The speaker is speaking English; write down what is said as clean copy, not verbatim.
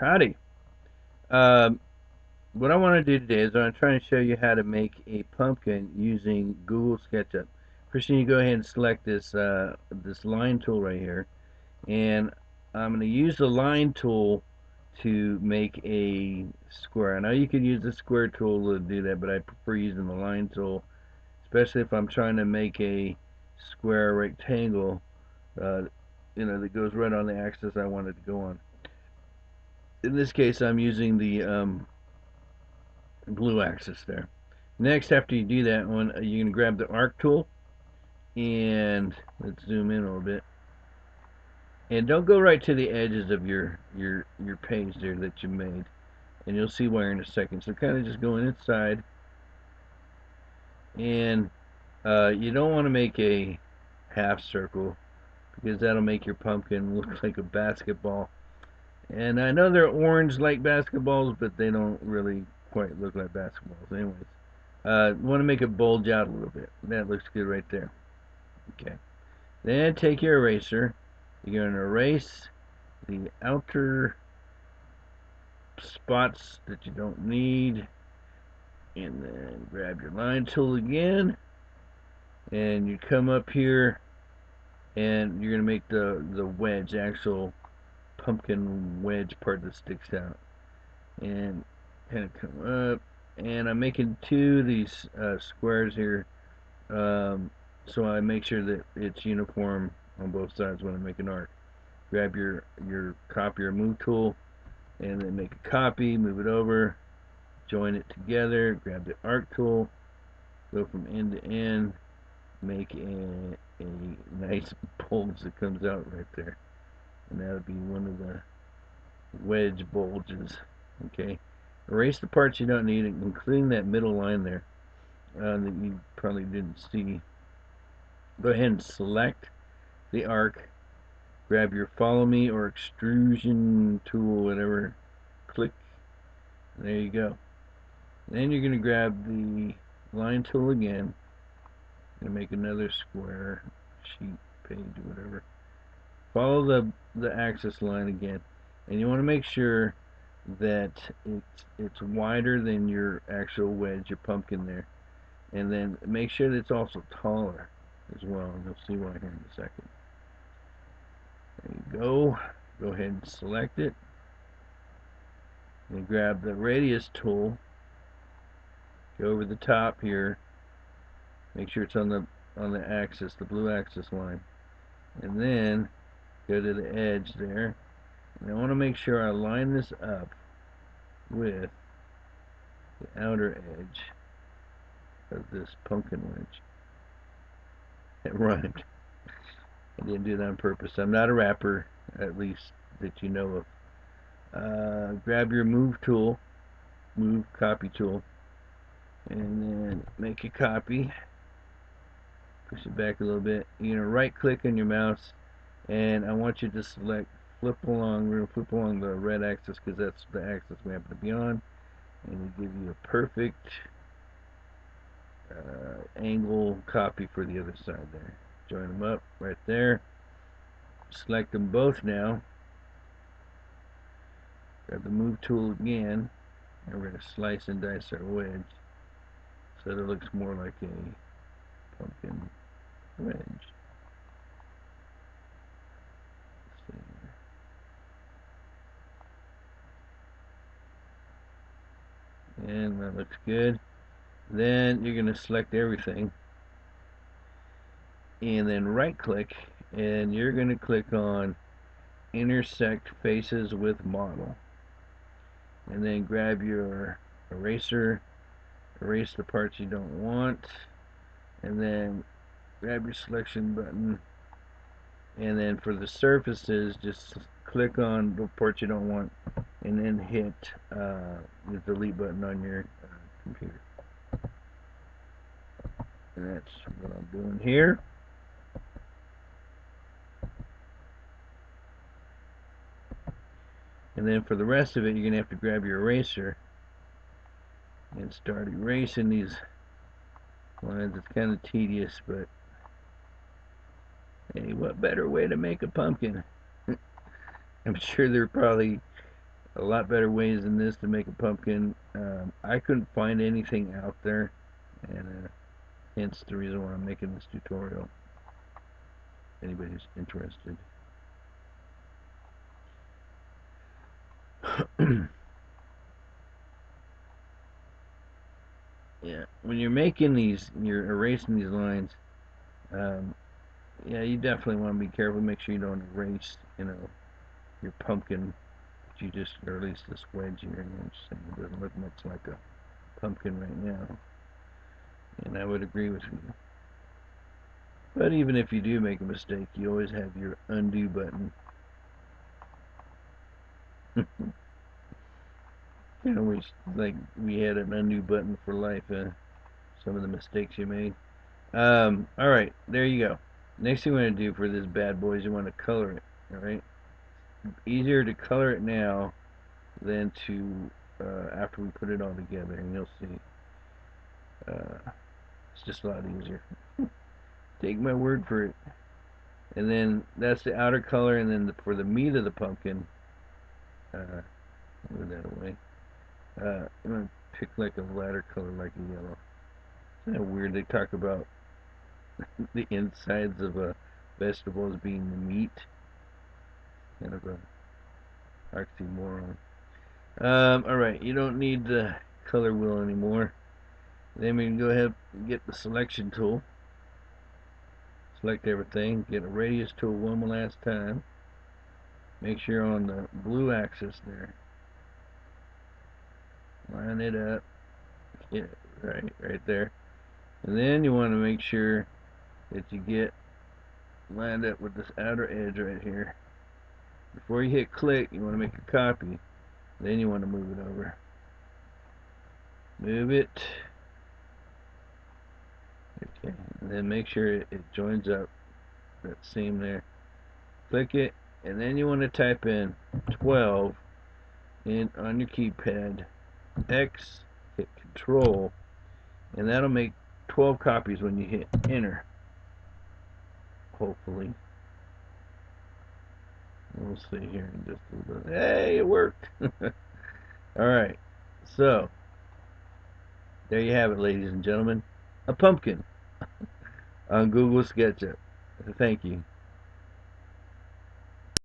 Howdy. Um, what I want to do today is I'm trying to show you how to make a pumpkin using Google Sketchup. First, you need to go ahead and select this line tool right here, and I'm going to use the line tool to make a square. I know you could use the square tool to do that, but I prefer using the line tool, especially if I'm trying to make a square rectangle, uh, that goes right on the axis I want it to go on. In this case, I'm using the blue axis there. Next, after you do that one, you're going to grab the arc tool, and let's zoom in a little bit. And don't go right to the edges of your page there that you made, and you'll see why in a second. So kind of just going inside, and you don't want to make a half circle because that'll make your pumpkin look like a basketball. And I know they're orange like basketballs, but they don't really quite look like basketballs. Anyways, want to make it bulge out a little bit. That looks good right there. Okay. Then take your eraser. You're going to erase the outer spots that you don't need. And then grab your line tool again. And you come up here and you're going to make the wedge, actual pumpkin wedge part that sticks out. And kind of come up. And I'm making two of these squares here. So I make sure that it's uniform on both sides when I make an arc. Grab your copy or move tool, and then make a copy, move it over, join it together, grab the arc tool, go from end to end, make a nice bulge that comes out right there. And that would be one of the wedge bulges. Okay. Erase the parts you don't need, including that middle line there that you probably didn't see. Go ahead and select the arc, grab your follow me or extrusion tool, whatever, click, there you go. Then you're going to grab the line tool again and make another square, sheet, page, whatever. Follow the axis line again, and you want to make sure that it's wider than your actual wedge, your pumpkin there, and then make sure that it's also taller as well, and you'll see why here in a second. There you go. Go ahead and select it, and grab the radius tool. Go over the top here. Make sure it's on the axis, the blue axis line, and then go to the edge there. And I want to make sure I line this up with the outer edge of this pumpkin wedge. It rhymed. I didn't do that on purpose. I'm not a rapper, at least that you know of. Grab your move tool, move copy tool, and then make a copy. Push it back a little bit. You're going to right click on your mouse, and I want you to select flip along. We're going to flip along the red axis because that's the axis we happen to be on. And it'll give you a perfect angle copy for the other side there. Join them up right there. Select them both now. Grab the move tool again, and we're going to slice and dice our wedge so that it looks more like a pumpkin wedge. And that looks good. Then you're going to select everything, and then right click, and you're going to click on intersect faces with model, and then grab your eraser, erase the parts you don't want, and then grab your selection button, and then for the surfaces just click on the parts you don't want, and then hit the delete button on your computer. And that's what I'm doing here. And then for the rest of it, you're going to have to grab your eraser and start erasing these lines. It's kind of tedious, but hey, what better way to make a pumpkin? I'm sure there are probably a lot better ways than this to make a pumpkin. I couldn't find anything out there, and hence the reason why I'm making this tutorial. If anybody's interested. Yeah, when you're making these, you're erasing these lines. Um, yeah, you definitely want to be careful. Make sure you don't erase, your pumpkin. You just, or at least this wedge here. It doesn't look much like a pumpkin right now, and I would agree with you. But even if you do make a mistake, you always have your undo button. Wish like we had an undo button for life. Some of the mistakes you made. All right, there you go. Next thing we want to do for this bad boy is you want to color it. All right, easier to color it now than to after we put it all together, and you'll see. It's just a lot easier. Take my word for it. And then that's the outer color, and then for the meat of the pumpkin, move that away. I'm gonna pick like a lighter color, like a yellow. Isn't that weird? They talk about the insides of vegetables being the meat. Kind of a oxymoron. All right, you don't need the color wheel anymore. Then we can go ahead and get the selection tool. Select everything. Get a radius tool one last time. Make sure you're on the blue axis there. Line it up. Yeah, right there. And then you want to make sure that you get lined up with this outer edge right here. Before you hit click, you want to make a copy. Then you want to move it over. Move it. Okay. And then make sure it joins up that seam there. Click it, and then you want to type in 12 on your keypad. X, hit Control, and that'll make 12 copies when you hit Enter. Hopefully. We'll see here in just a little bit. Hey, it worked. Alright, so there you have it, ladies and gentlemen. A pumpkin on Google Sketchup. Thank you.